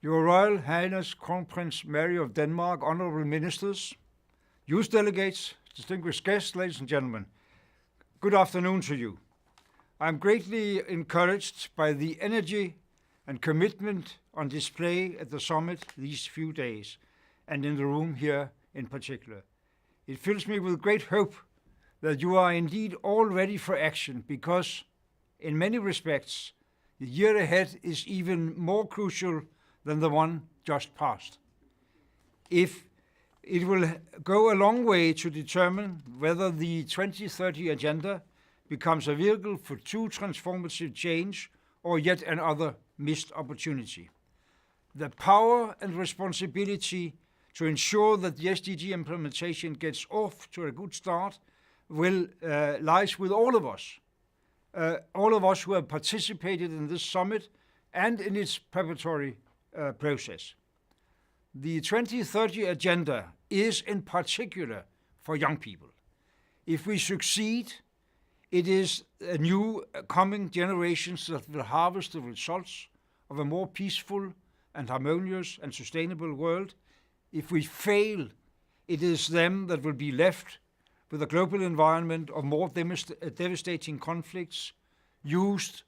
Your Royal Highness Crown Prince Mary of Denmark, honorable ministers, youth delegates, distinguished guests, ladies and gentlemen, good afternoon to you. I'm greatly encouraged by the energy and commitment on display at the summit these few days, and in the room here in particular. It fills me with great hope that you are indeed all ready for action, because in many respects, the year ahead is even more crucial than the one just passed. If it will go a long way to determine whether the 2030 agenda becomes a vehicle for true transformative change or yet another missed opportunity. The power and responsibility to ensure that the SDG implementation gets off to a good start lies with all of us who have participated in this summit and in its preparatory process. The 2030 agenda is in particular for young people. If we succeed, it is a new coming generations that will harvest the results of a more peaceful and harmonious and sustainable world. If we fail, it is them that will be left with a global environment of more devastating conflicts, huge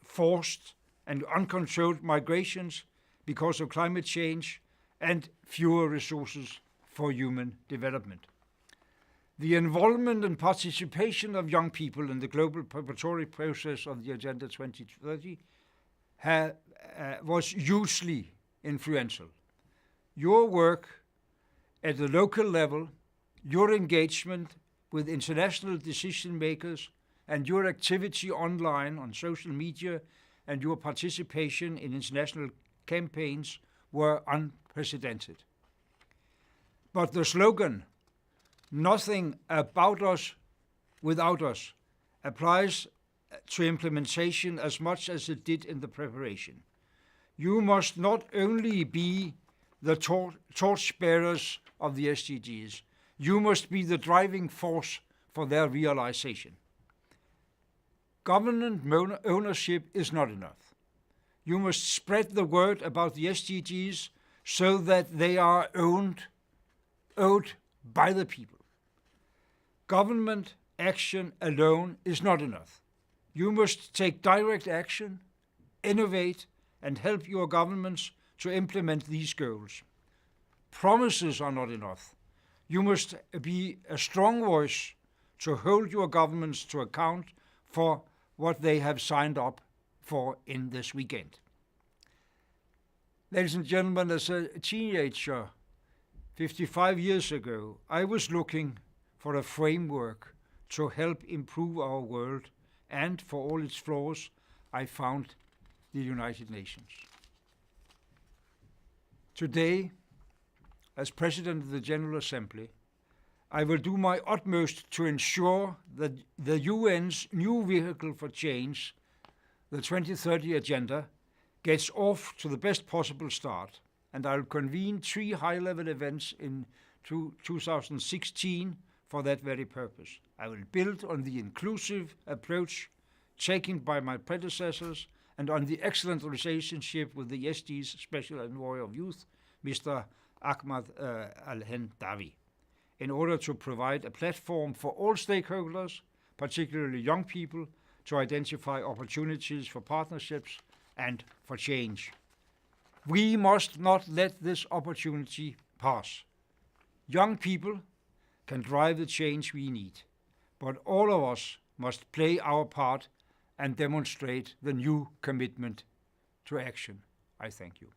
forced and uncontrolled migrations because of climate change, and fewer resources for human development. The involvement and participation of young people in the global preparatory process of the Agenda 2030 was hugely influential. Your work at the local level, your engagement with international decision makers, and your activity online on social media and your participation in international campaigns were unprecedented. But the slogan, "Nothing about us without us," applies to implementation as much as it did in the preparation. You must not only be the torchbearers of the SDGs, you must be the driving force for their realization. Government ownership is not enough. You must spread the word about the SDGs so that they are owed by the people. Government action alone is not enough. You must take direct action, innovate, and help your governments to implement these goals. Promises are not enough. You must be a strong voice to hold your governments to account for what they have signed up for in this weekend. Ladies and gentlemen, as a teenager 55 years ago, I was looking for a framework to help improve our world, and for all its flaws, I found the United Nations. Today, as President of the General Assembly, I will do my utmost to ensure that the UN's new vehicle for change, the 2030 Agenda, gets off to the best possible start, and I'll convene 3 high-level events in 2016 for that very purpose. I will build on the inclusive approach taken by my predecessors and on the excellent relationship with the SD's Special Envoy of Youth, Mr. Ahmad Al-Hendawi, in order to provide a platform for all stakeholders, particularly young people, to identify opportunities for partnerships and for change. We must not let this opportunity pass. Young people can drive the change we need, but all of us must play our part and demonstrate the new commitment to action. I thank you.